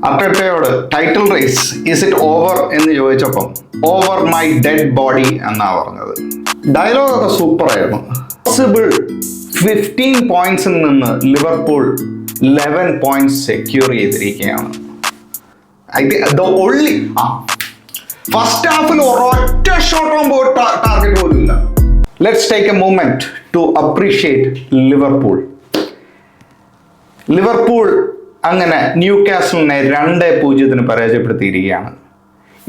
അർട്ടേറ്റയോട് title race is it over എന്ന് ചോദിച്ചപ്പം over my dead body എന്നാ പറഞ്ഞത്. ഡയലോഗ് ഒക്കെ സൂപ്പർ ആയിരുന്നു. പോസിബിൾ 15 പോയിന്റ്സിൽ നിന്ന് ലിവർപൂൾ 11 പോയിന്റ്സ് സെക്യൂർ ചെയ്തിരിക്കുകയാണ്. ഫസ്റ്റ് ഹാഫിൽ ഒരൊറ്റ ഷോട്ട് ഓൺ ബോർഡ് ടാർഗറ്റ് പോലും ഇല്ല. Let's take a moment to appreciate Liverpool. Liverpool അങ്ങനെ ന്യൂ കാസലിനെ 2-0 പരാജയപ്പെടുത്തിയിരിക്കുകയാണ്.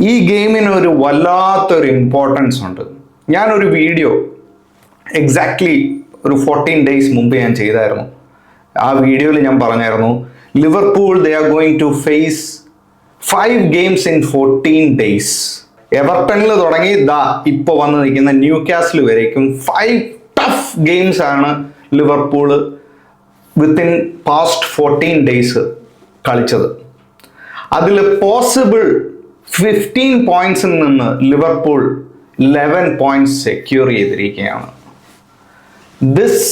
ഈ ഗെയിമിന് ഒരു വല്ലാത്തൊരു ഇമ്പോർട്ടൻസ് ഉണ്ട്. ഞാനൊരു വീഡിയോ എക്സാക്ട്ലി ഒരു 14 days മുമ്പ് ഞാൻ ചെയ്തായിരുന്നു. ആ വീഡിയോയിൽ ഞാൻ പറഞ്ഞായിരുന്നു Liverpool they are going to face 5 games in 14 days. എവർട്ടണിൽ തുടങ്ങി ഇപ്പോൾ വന്ന് നിൽക്കുന്ന ന്യൂ കാസിൽ വരേക്കും 5 ടഫ് ഗെയിംസ് ആണ് ലിവർപൂള് വിത്തിൻ പാസ്റ്റ് 14 days കളിച്ചത്. അതിൽ പോസിബിൾ 15 പോയിന്റ്സിൽ നിന്ന് ലിവർപൂൾ 11 പോയിന്റ്സ് സെക്യൂർ ചെയ്തിരിക്കുകയാണ്. This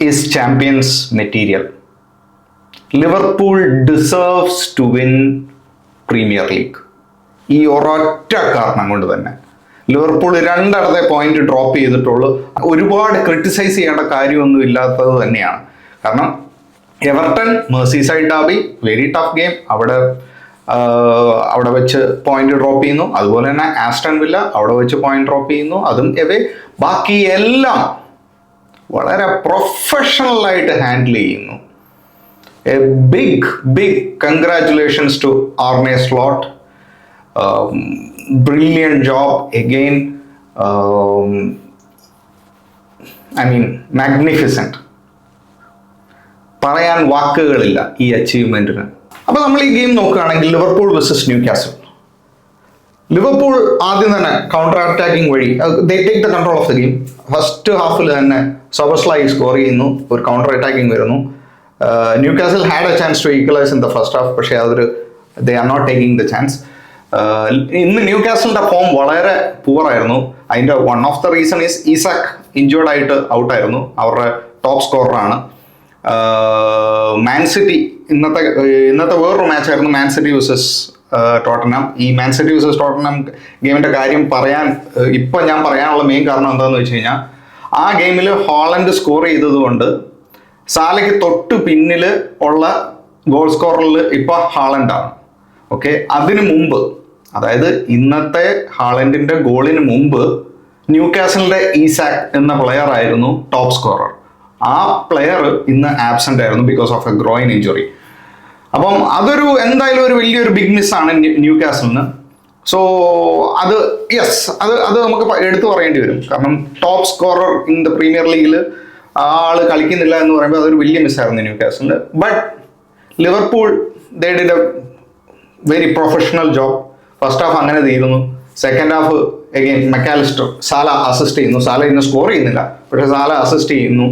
is champions material. Liverpool deserves to win Premier League. ഈ ഒരൊറ്റ കാരണം കൊണ്ട് തന്നെ ലിവർപൂൾ 2 പോയിന്റ് ഡ്രോപ്പ് ചെയ്തിട്ടുള്ളൂ. ഒരുപാട് ക്രിട്ടിസൈസ് ചെയ്യേണ്ട കാര്യമൊന്നും ഇല്ലാത്തത് തന്നെയാണ്. കാരണം Everton Merseyside Darby very tough game, അവിടെ വെച്ച് പോയിന്റ് ഡ്രോപ്പ് ചെയ്യുന്നു. അതുപോലെ തന്നെ ആസ്റ്റൺ വില്ല അവിടെ വെച്ച് പോയിന്റ് ഡ്രോപ്പ് ചെയ്യുന്നു, അതും എവേ. ബാക്കി എല്ലാം വളരെ പ്രൊഫഷണൽ ആയിട്ട് ഹാൻഡിൽ ചെയ്യുന്നു. A big congratulations to Arne Slot. Brilliant job again. Magnificent. പറയാൻ വാക്കുകളില്ല ഈ അച്ചീവ്മെന്റിന്. അപ്പൊ നമ്മൾ ഈ ഗെയിം നോക്കുകയാണെങ്കിൽ Liverpool versus Newcastle. Liverpool ആദ്യം തന്നെ കൗണ്ടർ അറ്റാക്കിംഗ് വഴി they take the control of the game. First ഹാഫിൽ തന്നെ സോബർസ്ലൈ സ്കോർ ചെയ്യുന്നു, ഒരു കൗണ്ടർ അറ്റാക്കിംഗ് വരുന്നു. Newcastle had a chance to equalise in the first half, പക്ഷേ they are not taking the chance. ഇന്ന് ന്യൂ കാസലിന്റെ ഫോം വളരെ പുവറായിരുന്നു. അതിന്റെ one of the reason is Isak injured ആയിട്ട് ഔട്ടായിരുന്നു. അവരുടെ ടോപ്പ് സ്കോററാണ്. മാൻ സിറ്റി ഇന്നത്തെ വേറൊരു മാച്ചായിരുന്നു, മാൻ സിറ്റി വേഴ്സസ് ടോട്ടൻഹാം. ഈ മാൻ സിറ്റി വേഴ്സസ് ടോട്ടൻഹാം ഗെയിമിന്റെ കാര്യം ഇപ്പം ഞാൻ പറയാനുള്ള മെയിൻ കാരണം എന്താണെന്ന് വെച്ച് കഴിഞ്ഞാൽ, ആ ഗെയിമിൽ ഹോളണ്ട് സ്കോർ ചെയ്തതുകൊണ്ട് സാലയ്ക്ക് തൊട്ട് പിന്നിൽ ഉള്ള ഗോൾ സ്കോറിൽ ഇപ്പം ഹാളണ്ടാണ്. ഓക്കെ, അതിനു മുമ്പ്, അതായത് ഇന്നത്തെ ഹാളൻഡിന്റെ ഗോളിന് മുമ്പ് ന്യൂ കാസലിന്റെ ഈസാക്ക് എന്ന പ്ലെയർ ആയിരുന്നു ടോപ്പ് സ്കോറർ. ആ പ്ലെയർ ഇന്ന് ആബ്സെന്റ് ആയിരുന്നു because of a groin injury. അപ്പം എന്തായാലും ഒരു വലിയൊരു ബിഗ് മിസ്സാണ് ന്യൂ കാസലിന്. സോ അത് നമുക്ക് എടുത്തു പറയേണ്ടി വരും. കാരണം top scorer in the premier ലീഗിൽ ആള് കളിക്കുന്നില്ല എന്ന് പറയുമ്പോൾ അതൊരു വലിയ മിസ്സായിരുന്നു ന്യൂ കാസലിന്. But Liverpool they did a very professional job. First half അങ്ങനെ തീരുന്നു. Second half again Mac Allister, Salah assist ചെയ്യുന്നു. സാല ഇന്ന് സ്കോർ ചെയ്യുന്നില്ല, പക്ഷെ സാല അസിസ്റ്റ് ചെയ്യുന്നു.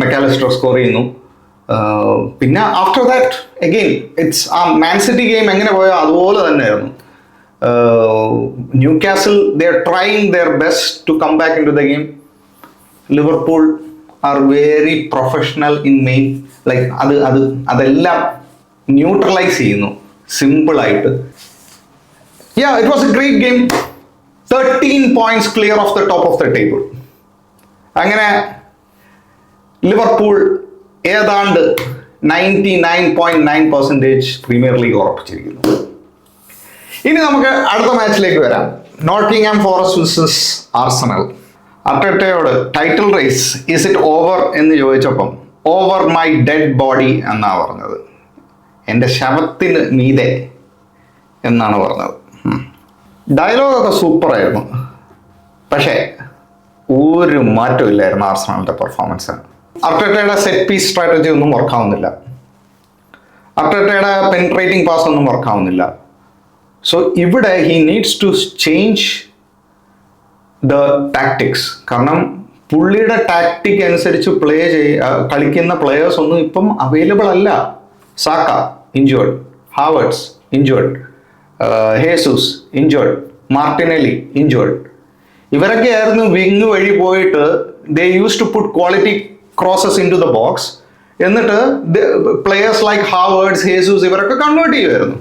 മെക്കാലിസ്റ്റർ സ്കോർ ചെയ്യുന്നു. പിന്നെ ആഫ്റ്റർ ദാറ്റ് അഗെയിൻ ഇറ്റ്സ് ആ മാൻ സിറ്റി ഗെയിം എങ്ങനെ പോയോ അതുപോലെ തന്നെയായിരുന്നു. Newcastle they are trying their best to come back in to the game. Liverpool are very professional in main. Like അതെല്ലാം neutralise ചെയ്യുന്നു സിമ്പിളായിട്ട്. It was a great game. 13 points clear of the top of the table. അങ്ങനെ Liverpool ഏതാണ്ട് 99.9% premier league ഉറപ്പിച്ചിരിക്കുന്നു. ഇനി നമുക്ക് അടുത്ത മാച്ചിലേക്ക് വരാം. Nottingham Forest versus Arsenal. അർട്ടേറ്റയോട് title race is it over എന്ന് ചോദിച്ചപ്പം ഓവർ മൈ ഡെഡ് ബോഡി എന്നാണ് പറഞ്ഞത്. എൻ്റെ ശവത്തിന് മീതെ എന്നാണ് പറഞ്ഞത്. ഡയലോഗൊക്കെ സൂപ്പറായിരുന്നു, പക്ഷേ ഒരു മാറ്റവും ഇല്ലായിരുന്നു ആർസണലിൻ്റെ പെർഫോമൻസ്. അർട്ടേറ്റയുടെ സെറ്റ് പീസ് സ്ട്രാറ്റജി ഒന്നും വർക്കാവുന്നില്ല. അർട്ടേറ്റയുടെ പെനിട്രേറ്റിംഗ് പാസ് ഒന്നും വർക്കാവുന്നില്ല. സോ ഇവിടെ he needs to change the tactics. കാരണം പുള്ളിയുടെ ടാക്ടിക് അനുസരിച്ച് കളിക്കുന്ന പ്ലേയേഴ്സ് ഒന്നും ഇപ്പം അവൈലബിൾ അല്ല. Saka injured, Havertz injured, Jesus injured, Martinelli injured. ഇവരൊക്കെ ആയിരുന്നു വിങ് വഴി പോയിട്ട് they use to put quality crosses in to the box എന്നിട്ട് പ്ലേയേഴ്സ് ലൈക്ക് ഹാവേർഡ്സ്, ഹേസൂസ് ഇവരൊക്കെ കൺവേർട്ട് ചെയ്യുമായിരുന്നു.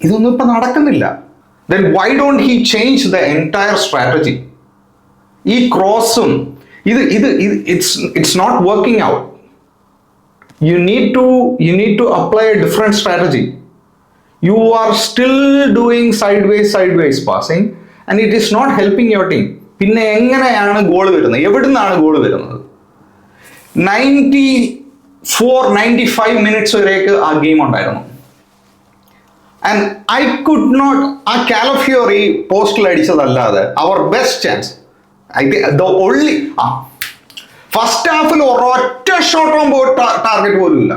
ഇതൊന്നും ഇപ്പം നടക്കുന്നില്ല. Then why don't he change the entire strategy? ഈ ക്രോസും it's not working out. You need to apply a different strategy. You are still doing sideways passing and it is not helping your team. പിന്നെ എങ്ങനെയാണ് goal വരുന്നത്? എവിടുന്നാണ് goal വരുന്നത്? 94-95 minutes വരെയൊക്കെ ആ game ഉണ്ടായിരുന്നു. ആൻഡ് ഐ കുഡ് നോട്ട്, ആ Calafiori പോസ്റ്റിൽ അടിച്ചതല്ലാതെ അവർ ബെസ്റ്റ് ചാൻസ് ഫസ്റ്റ് ഹാഫിൽ ഒരൊറ്റ ഷോട്ട് ഓൺ ബോർഡ് ടാർഗറ്റ് പോലും ഇല്ല.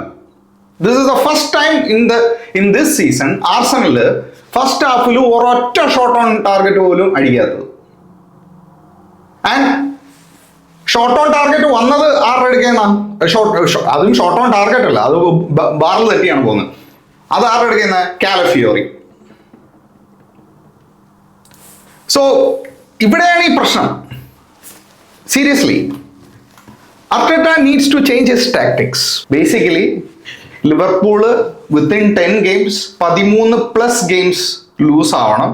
This is the first time in this season Arsenal first ഹാഫിൽ ഒരൊറ്റ ഷോട്ട് ഓൺ ടാർഗറ്റ് പോലും അടിക്കാത്തത്. ആൻഡ് ഷോട്ട് ഓൺ ടാർഗറ്റ് വന്നത് ആരുടെ അടുക്കുന്ന അതും ഷോട്ട് ഓൺ ടാർഗറ്റ് അല്ല, അത് ബാറിൽ തെറ്റിയാണ് പോകുന്നത്. അത് ആരുടെ അടുക്കുന്ന? കാലഫിയോറി. സോ ഇവിടെയാണ് ഈ പ്രശ്നം. Seriously Arteta needs to change his tactics. Basically, Liverpool within 10 games 13+ games lose ആവണം.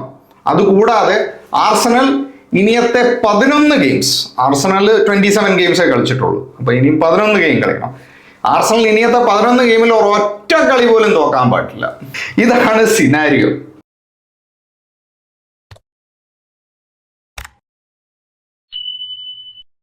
അതുകൂടാതെ ആർസണൽ ഇനിയത്തെ 11 ഗെയിംസ്, ആർസണൽ 27 ഗെയിംസേ കളിച്ചിട്ടുള്ളൂ, അപ്പൊ ഇനിയും 11 ഗെയിം കളിക്കണം. ആർസണൽ ഇനിയത്തെ 11 ഗെയിമിൽ ഒരൊറ്റ കളി പോലും തോക്കാൻ പാടില്ല. ഇതാണ് സിനാരിയോ.